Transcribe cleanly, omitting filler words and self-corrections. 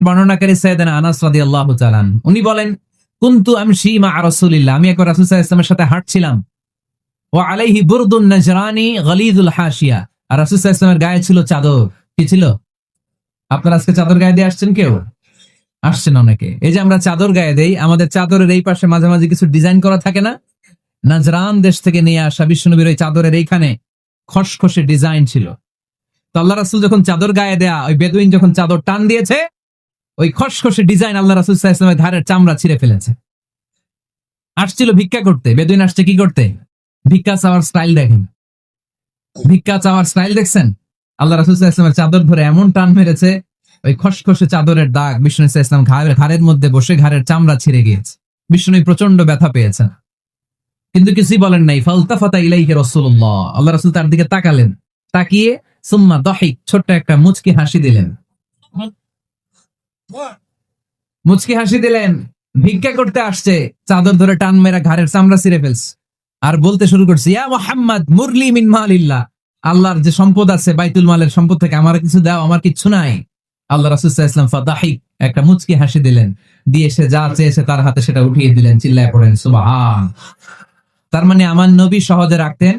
বর্ণনাকারী সাইয়েদনা আনাস রাদিয়াল্লাহু তাআলা আনহু, উনি বলেন, কুনতু আমশি মা রাসূলিল্লাহ, আমি একবার রাসূল সাল্লাল্লাহু আলাইহি ওয়াসাল্লামের সাথে হাঁটছিলাম, ওয়া আলাইহি বুরদুন নাজরানি গলিযুল হাশিয়া, আর রাসূল সাল্লাল্লাহু আলাইহি ওয়াসাল্লামের গায়ে ছিল চাদর। কি ছিল? আপনারা আজকে চাদর গায়ে দিয়ে আসছেন কেউ? আসছেন অনেকে। এই যে আমরা চাদর গায়ে দেই, আমাদের চাদরের এই পাশে মাঝে মাঝে কিছু ডিজাইন করা থাকে না? নাজরান দেশ থেকে নিয়ে আসা বিশ্বনবীর ওই চাদরের এইখানে খসখসে ডিজাইন ছিল। তো আল্লাহ রাসূল যখন চাদর গায়ে দেয়া, ওই বেদুইন যখন চাদর টান দিয়েছে, ওই খসখসে ডিজাইন আল্লাহ রাসূল সাল্লাল্লাহু আলাইহি ওয়াসাল্লামের ধারের চামড়া ছিঁড়ে ফেলেছে। আসছিল ভিক্ষা করতে, বেদুইন আসছে কি করতে? ভিক্ষা চাওয়ার স্টাইল দেখেন, ভিক্ষা চাওয়ার স্টাইল দেখছেন? আল্লাহ রাসূল সাল্লাল্লাহু আলাইহি ওয়াসাল্লামের চাদর ধরে এমন টান মেরেছে, ওই খসখসে চাদরের দাগ বিষ্ণু ইসলাম ঘাড়ের মধ্যে বসে ঘাড়ের চামড়া ছিঁড়ে গিয়েছে। বিষ্ণু প্রচন্ড ব্যথা পেয়েছেন, কিন্তু কিছুই বলেন নাই। ফালতাফাতা ইলাইহি রাসূলুল্লাহ, আল্লাহ রাসূল তার দিকে তাকালেন, তাকিয়ে সুম্মা দাহিক, ছোট্ট একটা মুচকি হাসি দিলেন। মুচকি হাসি দিলেন, ভিক্ষা করতে আসছে, চাদর ধরে টান মেরা ঘাড়ের চামড়া ছিঁড়ে ফেলছে, আর বলতে শুরু করছে, ইয়া মুহাম্মদ মুরলি মিন মালিল্লাহ, আল্লাহর যে সম্পদ আছে বাইতুল মালের সম্পদ থেকে আমার কিছু দাও, আমার কিচ্ছু নাই। আল্লাহ রাসূল সাল্লাল্লাহু আলাইহি ওয়াসাল্লাম ফাদাহিক, একটা মুচকি হাসি দিলেন, দিয়ে সে যা চেয়েছে তার হাতে সেটা উঠিয়ে দিলেন। চিল্লায় পড়েন সুবহান। তার মানে আমার নবী সহজে রাখতেন